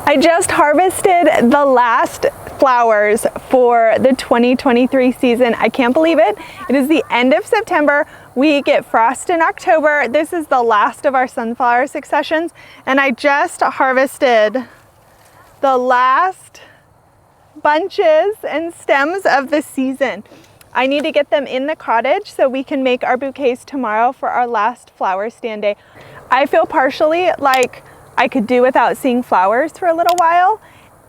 I just harvested the last flowers for the 2023 season. I can't believe it. It is the end of September. We get frost in October. This is the last of our sunflower successions, and I just harvested the last bunches and stems of the season. I need to get them in the cottage so we can make our bouquets tomorrow for our last flower stand day. I feel partially like I could do without seeing flowers for a little while,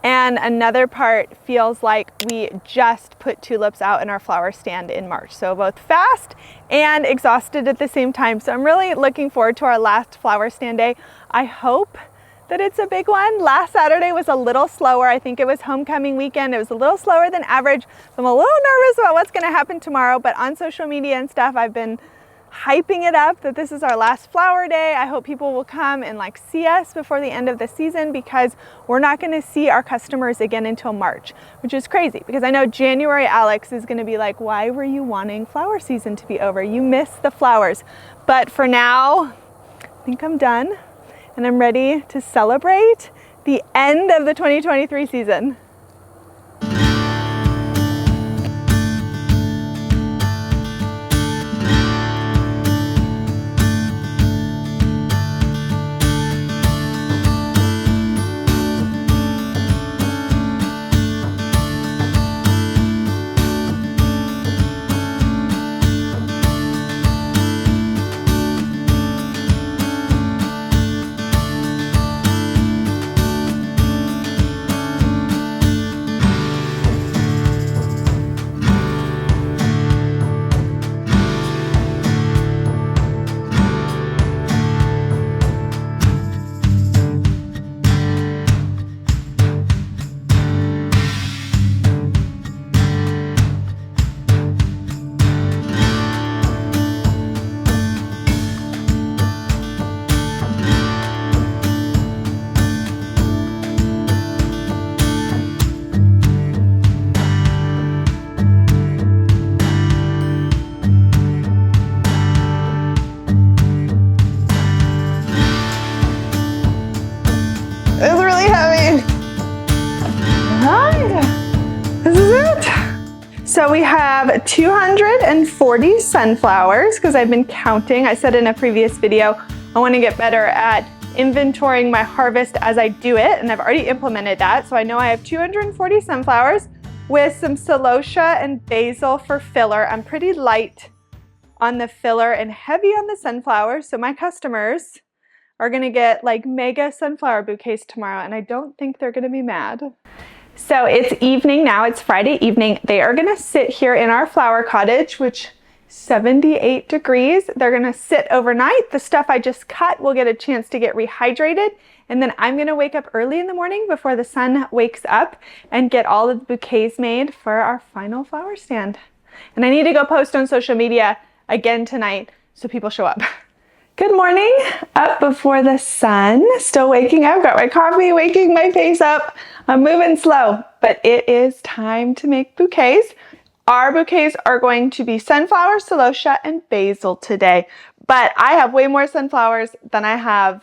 and another part feels like we just put tulips out in our flower stand in March. So both fast and exhausted at the same time. So I'm really looking forward to our last flower stand day. I hope that it's a big one. Last Saturday was a little slower. I think it was homecoming weekend. It was a little slower than average. So I'm a little nervous about what's gonna happen tomorrow, but on social media and stuff, I've been hyping it up that this is our last flower day. I hope people will come and see us before the end of the season, because we're not gonna see our customers again until March, which is crazy because I know January Alex is gonna be like, why were you wanting flower season to be over? You missed the flowers. But for now, I think I'm done and I'm ready to celebrate the end of the 2023 season. It's really heavy. All right, this is it. So we have 240 sunflowers because I've been counting. I said in a previous video, I want to get better at inventorying my harvest as I do it, and I've already implemented that. So I know I have 240 sunflowers with some celosia and basil for filler. I'm pretty light on the filler and heavy on the sunflowers, so my customers are gonna get mega sunflower bouquets tomorrow, and I don't think they're gonna be mad. So it's evening now, it's Friday evening. They are gonna sit here in our flower cottage, which 78 degrees. They're gonna sit overnight. The stuff I just cut will get a chance to get rehydrated, and then I'm gonna wake up early in the morning before the sun wakes up and get all of the bouquets made for our final flower stand. And I need to go post on social media again tonight so people show up. Good morning, up before the sun, still waking up, got my coffee, waking my face up. I'm moving slow, but it is time to make bouquets. Our bouquets are going to be sunflower, celosia, and basil today, but I have way more sunflowers than I have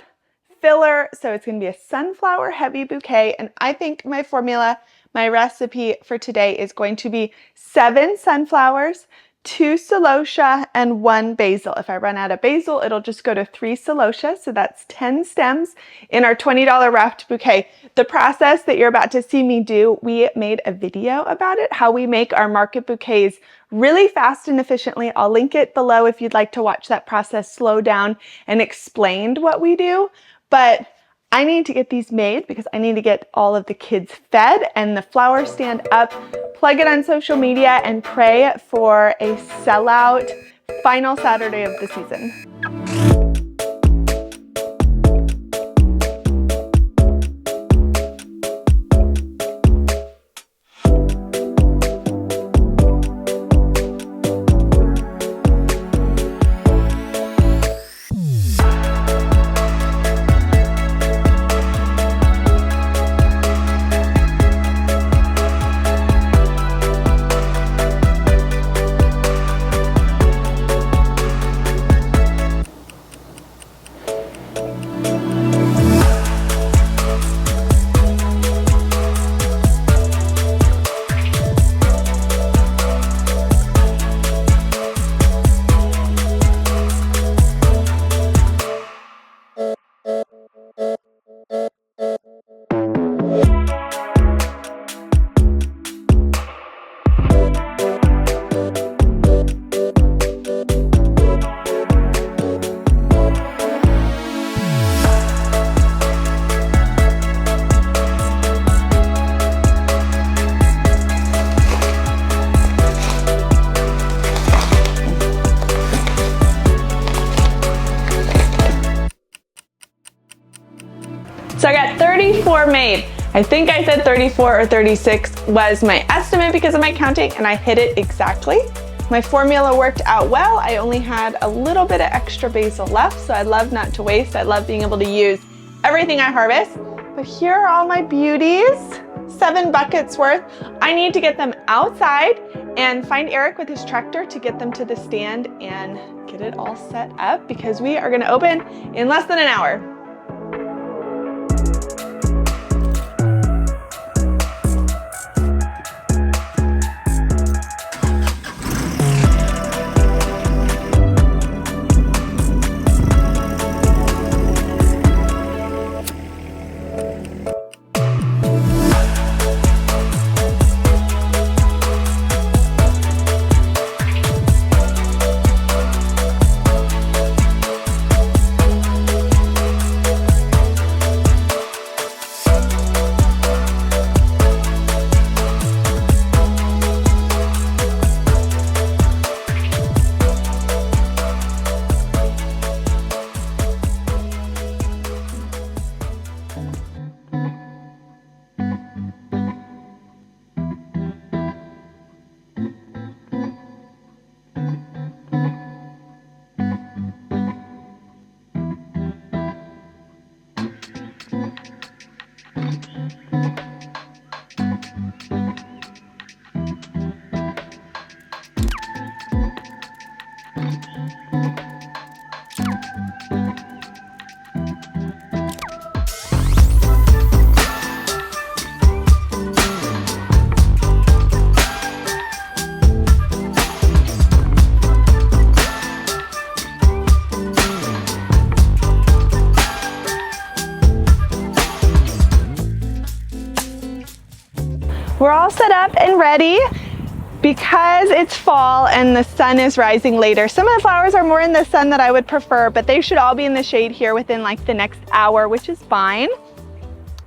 filler, so it's gonna be a sunflower heavy bouquet, and I think my formula, my recipe for today is going to be 7 sunflowers, 2 celosia, and 1 basil. If I run out of basil, it'll just go to 3 celosia, so that's 10 stems in our $20 wrapped bouquet. The process that you're about to see me do, we made a video about it, how we make our market bouquets really fast and efficiently. I'll link it below if you'd like to watch that process slow down and explained what we do. But I need to get these made because I need to get all of the kids fed and the flower stand up, plug it on social media, and pray for a sellout final Saturday of the season. So I got 34 made. I think I said 34 or 36 was my estimate because of my counting, and I hit it exactly. My formula worked out well. I only had a little bit of extra basil left, so I love not to waste. I love being able to use everything I harvest. But here are all my beauties, 7 buckets worth. I need to get them outside and find Eric with his tractor to get them to the stand and get it all set up because we are gonna open in less than an hour. We're all set up and ready because it's fall and the sun is rising later. Some of the flowers are more in the sun than I would prefer, but they should all be in the shade here within like the next hour, which is fine.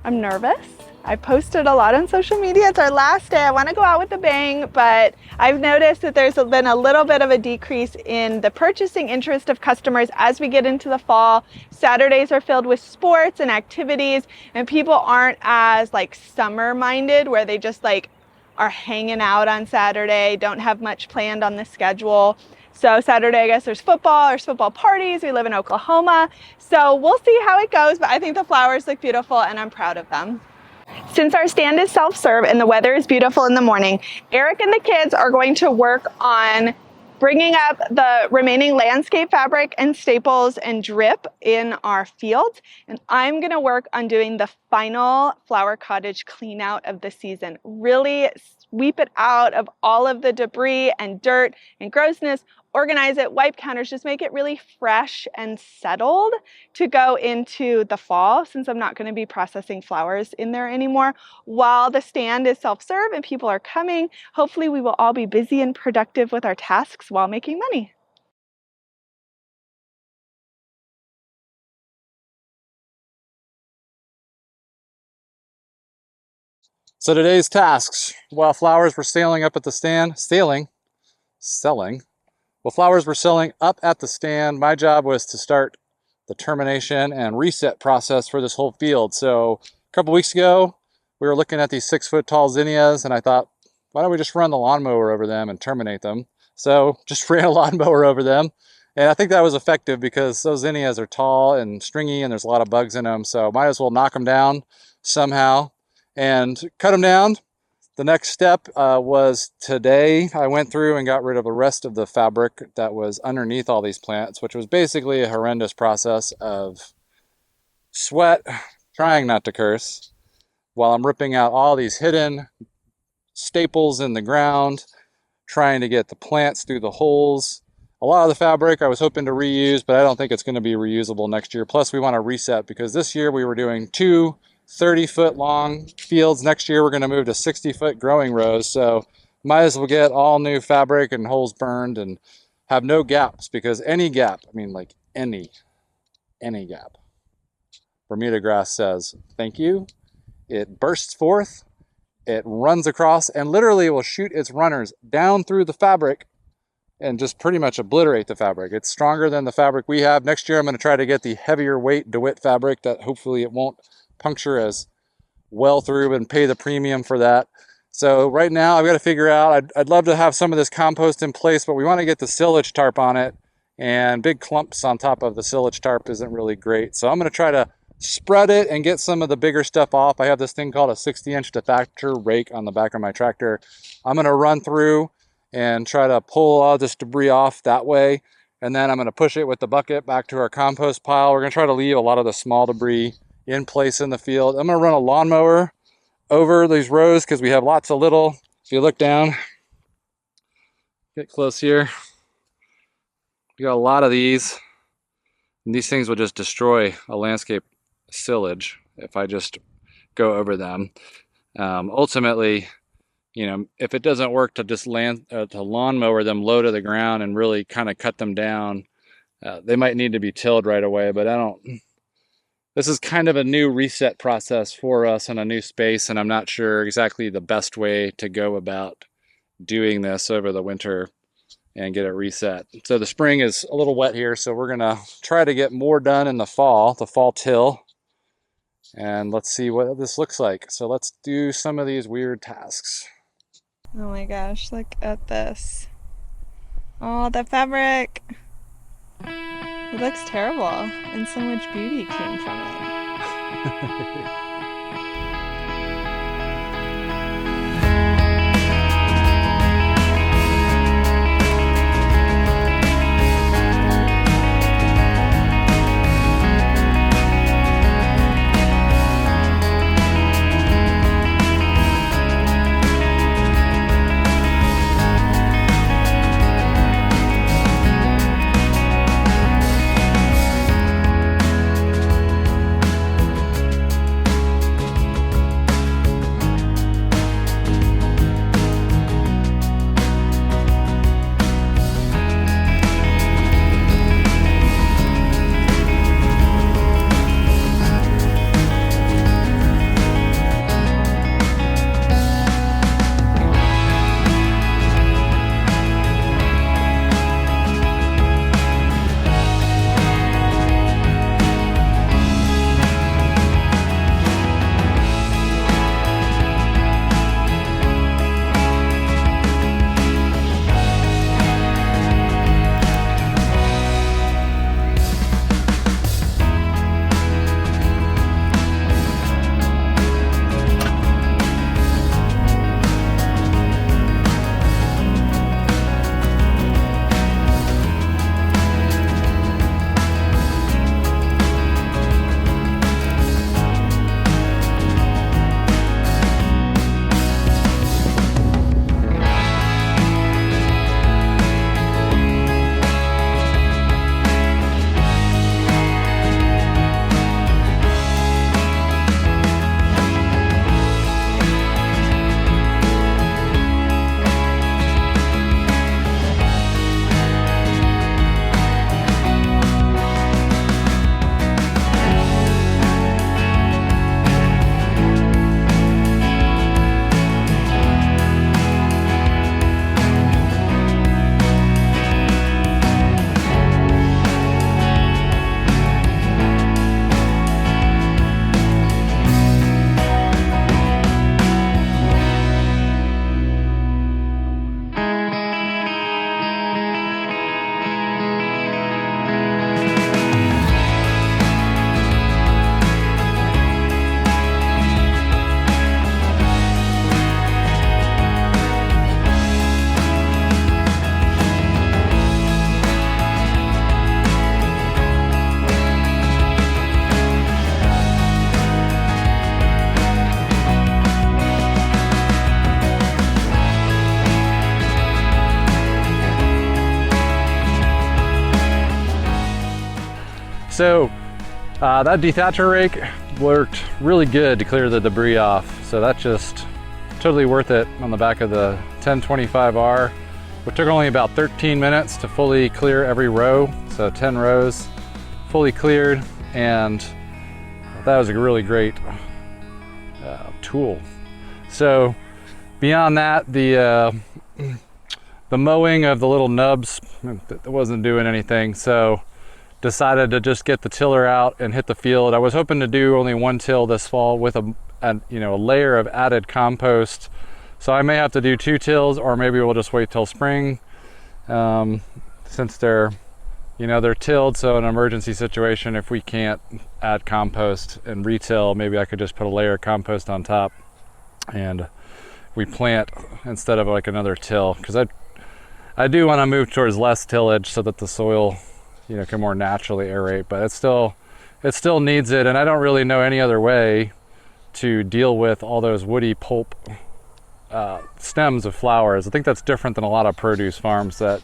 I'm nervous. I posted a lot on social media. It's our last day. I want to go out with a bang, but I've noticed that there's been a little bit of a decrease in the purchasing interest of customers as we get into the fall. Saturdays are filled with sports and activities, and people aren't as like summer minded where they just like are hanging out on Saturday, don't have much planned on the schedule. So Saturday, I guess there's football parties. We live in Oklahoma. So we'll see how it goes, but I think the flowers look beautiful and I'm proud of them. Since our stand is self-serve and the weather is beautiful in the morning, Eric and the kids are going to work on bringing up the remaining landscape fabric and staples and drip in our fields. And I'm gonna work on doing the final flower cottage clean out of the season. Really sweep it out of all of the debris and dirt and grossness, organize it, wipe counters, just make it really fresh and settled to go into the fall, since I'm not going to be processing flowers in there anymore. While the stand is self-serve and people are coming, hopefully we will all be busy and productive with our tasks while making money. So today's tasks, while flowers were selling up at the stand, while flowers were selling up at the stand, my job was to start the termination and reset process for this whole field. So a couple weeks ago, we were looking at these 6-foot tall zinnias, and I thought, why don't we just run the lawnmower over them and terminate them? So just ran a lawnmower over them. And I think that was effective because those zinnias are tall and stringy and there's a lot of bugs in them. So might as well knock them down somehow and cut them down. The next step was today I went through and got rid of the rest of the fabric that was underneath all these plants, which was basically a horrendous process of sweat, trying not to curse, while I'm ripping out all these hidden staples in the ground, trying to get the plants through the holes. A lot of the fabric I was hoping to reuse, but I don't think it's going to be reusable next year. Plus we want to reset because this year we were doing 2 30-foot long fields. Next year we're going to move to 60-foot growing rows, so might as well get all new fabric and holes burned and have no gaps, because any gap, I mean like any gap, Bermuda grass says thank you. It bursts forth, it runs across, and literally will shoot its runners down through the fabric and just pretty much obliterate the fabric. It's stronger than the fabric we have. Next year I'm going to try to get the heavier weight DeWitt fabric that hopefully it won't puncture as well through and pay the premium for that. So right now I've got to figure out, I'd love to have some of this compost in place, but we want to get the silage tarp on it, and big clumps on top of the silage tarp isn't really great. So I'm going to try to spread it and get some of the bigger stuff off. I have this thing called a 60-inch diffractor rake on the back of my tractor. I'm going to run through and try to pull all this debris off that way. And then I'm going to push it with the bucket back to our compost pile. We're going to try to leave a lot of the small debris in place in the field. I'm going to run a lawnmower over these rows because we have lots of little, if you look down, get close here, we got a lot of these, and these things will just destroy a landscape silage if I just go over them. Ultimately, you know, if it doesn't work to just lawnmower them low to the ground and really kind of cut them down, they might need to be tilled right away. But this is kind of a new reset process for us in a new space, and I'm not sure exactly the best way to go about doing this over the winter and get it reset. So the spring is a little wet here, so we're gonna try to get more done in the fall till, and let's see what this looks like. So let's do some of these weird tasks. Oh my gosh, look at this. Oh, the fabric. It looks terrible, and so much beauty came from it. So that dethatcher rake worked really good to clear the debris off. So that's just totally worth it on the back of the 1025R. It took only about 13 minutes to fully clear every row. So 10 rows fully cleared, and that was a really great tool. So beyond that, the mowing of the little nubs, it wasn't doing anything. So decided to just get the tiller out and hit the field. I was hoping to do only one till this fall with a layer of added compost. So I may have to do 2 tills, or maybe we'll just wait till spring, since they're tilled. So in an emergency situation, if we can't add compost and retill, maybe I could just put a layer of compost on top and we plant instead of like another till, because I do want to move towards less tillage so that the soil can more naturally aerate, but it still needs it. And I don't really know any other way to deal with all those woody pulp stems of flowers. I think that's different than a lot of produce farms that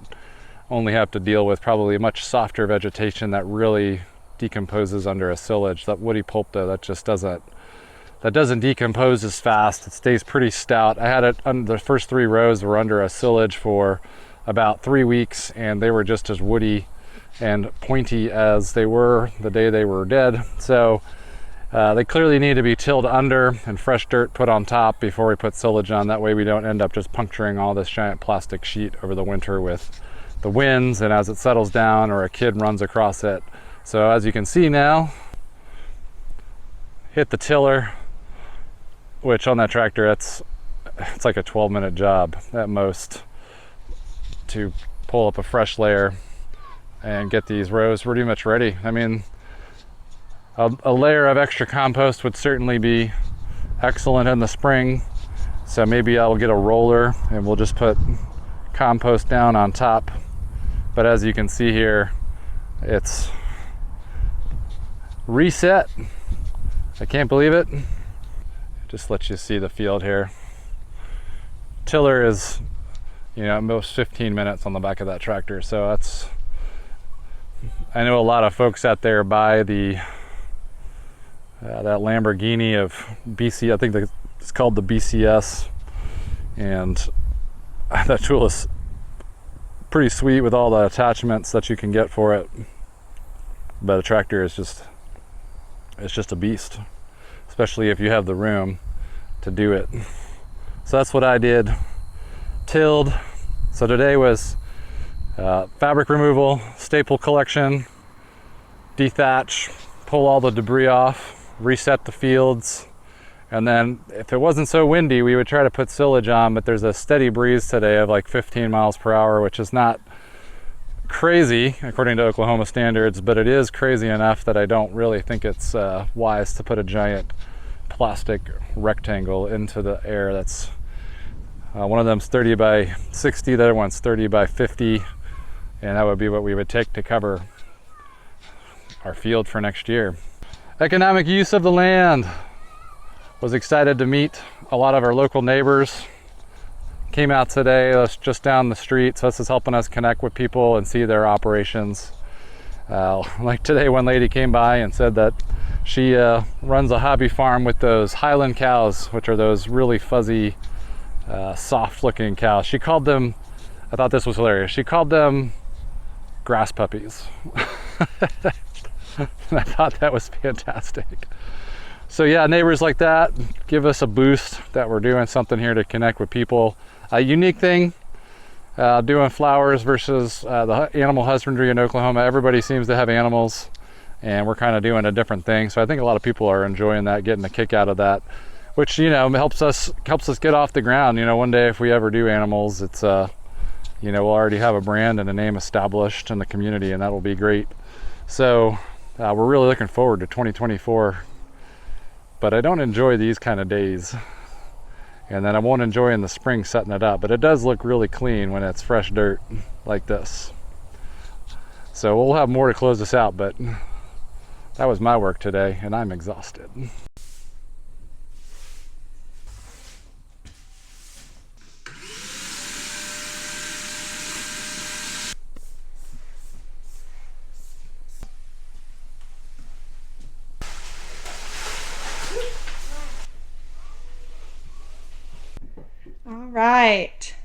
only have to deal with probably much softer vegetation that really decomposes under a silage. That woody pulp though, that doesn't decompose as fast. It stays pretty stout. I had it the first 3 rows were under a silage for about 3 weeks, and they were just as woody and pointy as they were the day they were dead. So they clearly need to be tilled under and fresh dirt put on top before we put silage on. That way we don't end up just puncturing all this giant plastic sheet over the winter with the winds and as it settles down or a kid runs across it. So as you can see now, hit the tiller, which on that tractor, it's like a 12-minute job at most to pull up a fresh layer and get these rows pretty much ready. I mean, a layer of extra compost would certainly be excellent in the spring. So maybe I'll get a roller and we'll just put compost down on top. But as you can see here, it's reset. I can't believe it. Just let you see the field here. Tiller is, most 15 minutes on the back of that tractor. So that's, I know a lot of folks out there buy the that Lamborghini of BC. I think it's called the BCS, and that tool is pretty sweet with all the attachments that you can get for it. But a tractor is just a beast, especially if you have the room to do it. So that's what I did. Tilled. So today was fabric removal, staple collection, dethatch, pull all the debris off, reset the fields, and then if it wasn't so windy, we would try to put silage on, but there's a steady breeze today of like 15 miles per hour, which is not crazy according to Oklahoma standards, but it is crazy enough that I don't really think it's wise to put a giant plastic rectangle into the air. That's one of them's 30 by 60, the other one's 30 by 50, and that would be what we would take to cover our field for next year. Economic use of the land. Was excited to meet a lot of our local neighbors. Came out today, that's just down the street, so this is helping us connect with people and see their operations. Like today, one lady came by and said that she runs a hobby farm with those Highland cows, which are those really fuzzy, soft-looking cows. She called them, I thought this was hilarious, she called them grass puppies. And I thought that was fantastic. So yeah, neighbors like that give us a boost that we're doing something here to connect with people. A unique thing, doing flowers versus the animal husbandry in Oklahoma. Everybody seems to have animals, and we're kind of doing a different thing. So I think a lot of people are enjoying that, getting a kick out of that, which helps us get off the ground. One day if we ever do animals, it's we'll already have a brand and a name established in the community, and that'll be great. So we're really looking forward to 2024. But I don't enjoy these kind of days, and then I won't enjoy in the spring setting it up, but it does look really clean when it's fresh dirt like this. So we'll have more to close this out, but that was my work today and I'm exhausted. All right,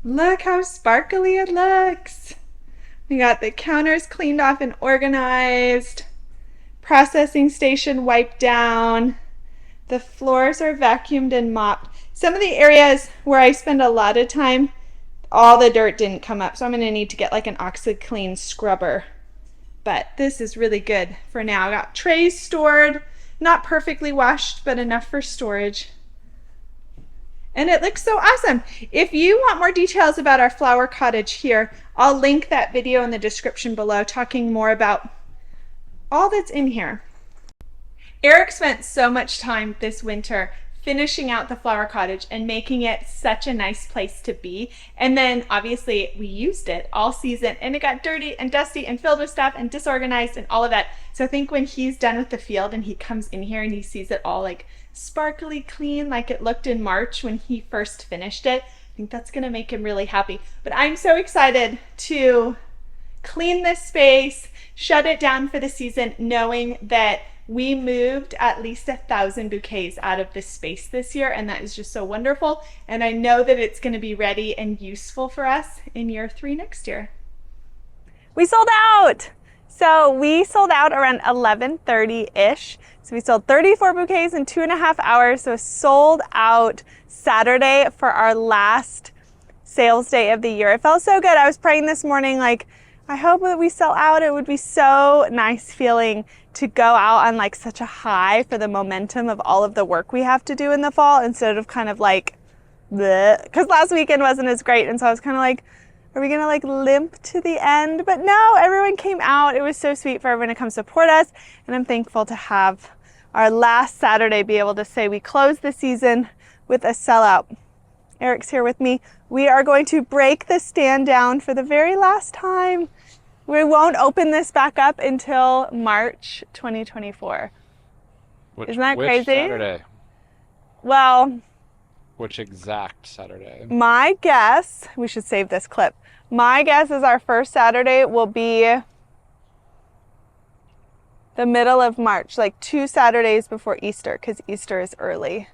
look how sparkly it looks. We got the counters cleaned off and organized, processing station wiped down, the floors are vacuumed and mopped. Some of the areas where I spend a lot of time, all the dirt didn't come up, so I'm going to need to get like an OxiClean scrubber But this is really good for now. I got trays stored, not perfectly washed, but enough for storage. And it looks so awesome. If you want more details about our flower cottage here, I'll link that video in the description below talking more about all that's in here. Eric spent so much time this winter finishing out the flower cottage and making it such a nice place to be. And then obviously we used it all season and it got dirty and dusty and filled with stuff and disorganized and all of that. So I think when he's done with the field and he comes in here and he sees it all like sparkly clean like it looked in March when he first finished it, I think that's gonna make him really happy. But I'm so excited to clean this space, shut it down for the season, knowing that we moved at least 1,000 bouquets out of this space this year, and that is just so wonderful. And I know that it's going to be ready and useful for us in year 3 next year. We sold out! So we sold out around 11:30-ish. So we sold 34 bouquets in 2.5 hours. So sold out Saturday for our last sales day of the year. It felt so good. I was praying this morning, like, I hope that we sell out. It would be so nice feeling to go out on like such a high for the momentum of all of the work we have to do in the fall instead of kind of like, because last weekend wasn't as great. And so I was kind of like, are we gonna like limp to the end? But no, everyone came out. It was so sweet for everyone to come support us. And I'm thankful to have our last Saturday be able to say we closed the season with a sellout. Eric's here with me. We are going to break the stand down for the very last time. We won't open this back up until March 2024. Isn't that crazy? Which Saturday? Well, which exact Saturday? My guess, we should save this clip. My guess is our first Saturday will be the middle of March, like 2 Saturdays before Easter, because Easter is early.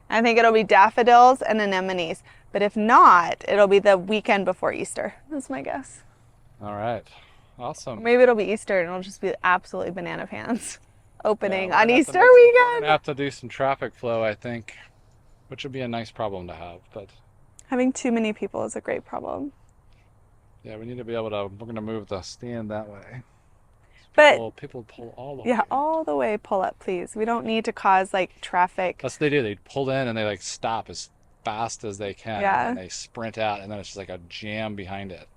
I think it'll be daffodils and anemones. But if not, it'll be the weekend before Easter. That's my guess. All right. Awesome. Maybe it'll be Easter and it'll just be absolutely banana pants opening on Easter weekend. We're weekend. going to have to do some traffic flow, I think, which would be a nice problem to have. But having too many people is a great problem. Yeah, we need to be able to, we're going to move the stand that way. But people pull all the way. Yeah, all the way pull up, please. We don't need to cause like traffic. That's what they do. They pull in and they like stop as fast as they can. Yeah. And they sprint out and then it's just like a jam behind it.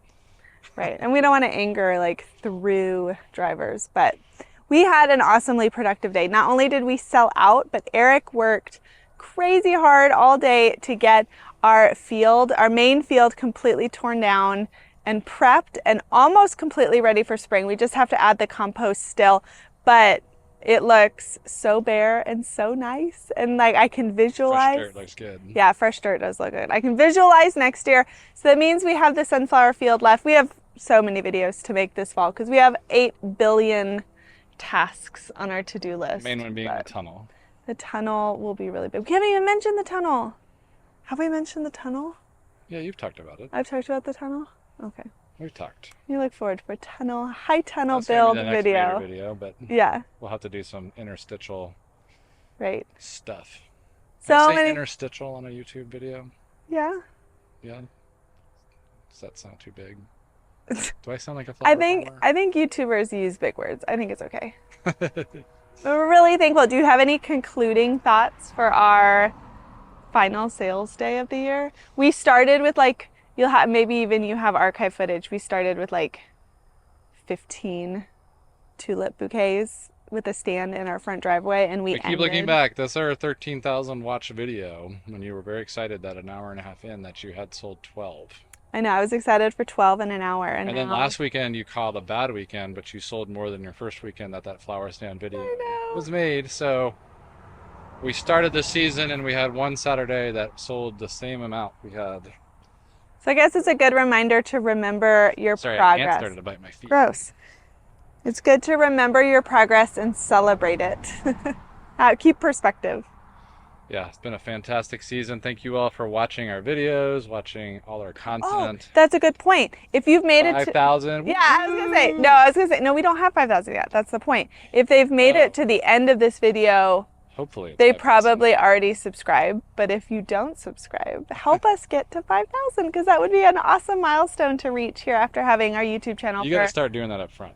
Right, and we don't want to anger like through drivers, but we had an awesomely productive day. Not only did we sell out, but Eric worked crazy hard all day to get our field, our main field, completely torn down and prepped and almost completely ready for spring. We just have to add the compost still, but it looks so bare and so nice. And like I can visualize. Fresh dirt looks good. Yeah, fresh dirt does look good. I can visualize next year. So that means we have the sunflower field left. We have so many videos to make this fall because we have 8 billion tasks on our to-do list. The main one being the tunnel. The tunnel will be really big. We haven't even mentioned the tunnel. Have we mentioned the tunnel? Yeah, you've talked about it. I've talked about the tunnel? Okay. We've talked. You look forward to a high tunnel That's gonna build be the next video. major video, but yeah, we'll have to do some interstitial stuff. So Can I say many interstitial on a YouTube video. Yeah. Yeah. Does that sound too big? Do I sound like a flower I think YouTubers use big words. I think it's okay. We're really thankful. Do you have any concluding thoughts for our final sales day of the year? We started with like, you have archive footage. We started with like 15 tulip bouquets with a stand in our front driveway, and we keep looking back. That's our 13,000 watch video when you were very excited that an hour and a half in that you had sold 12. I know, I was excited for 12 in an hour. And then last weekend you called a bad weekend, but you sold more than your first weekend that flower stand video was made. So we started the season and we had one Saturday that sold the same amount we had. So I guess it's a good reminder to remember your progress. An ant started to bite my feet. Gross. It's good to remember your progress and celebrate it. Keep perspective. Yeah, it's been a fantastic season. Thank you all for watching our videos, watching all our content. Oh, that's a good point. If you've made it to 5,000. Yeah, I was gonna say, no, we don't have 5,000 yet. That's the point. If they've made it to the end of this video, hopefully they probably already subscribed. But if you don't subscribe, help us get to 5,000, because that would be an awesome milestone to reach here after having our YouTube channel. You got to start doing that up front.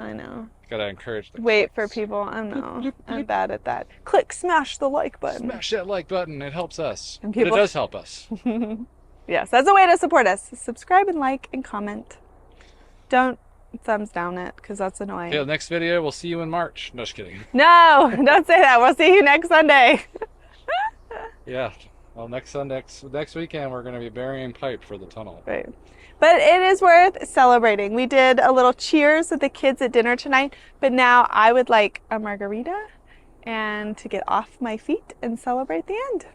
I know. Gotta encourage the Wait for clicks. people. I know. I'm bad at that. Click, smash the like button. Smash that like button. It helps us. And But it people- does help us. Yes, that's a way to support us. Subscribe and like and comment. Don't thumbs down it because that's annoying. Okay, the next video, we'll see you in March. No, just kidding. No, don't say that. We'll see you next Sunday. Yeah. Well, next weekend, we're going to be burying pipe for the tunnel. Right. But it is worth celebrating. We did a little cheers with the kids at dinner tonight, but now I would like a margarita and to get off my feet and celebrate the end.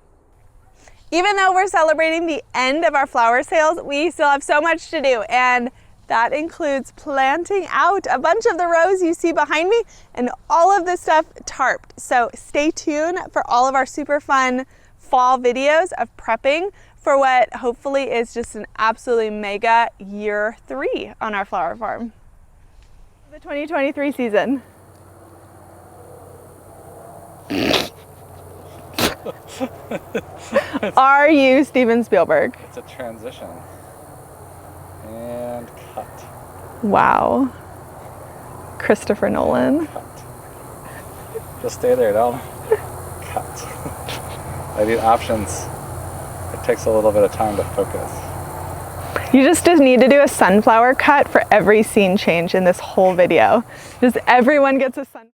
Even though we're celebrating the end of our flower sales, we still have so much to do, and that includes planting out a bunch of the rows you see behind me and all of this stuff tarped. So stay tuned for all of our super fun fall videos of prepping for what hopefully is just an absolutely mega year 3 on our flower farm. The 2023 season. Are you Steven Spielberg? It's a transition. And cut. Wow. Christopher Nolan. Cut. Just stay there, don't cut. I need options. It takes a little bit of time to focus. You just need to do a sunflower cut for every scene change in this whole video. Just everyone gets a sunflower.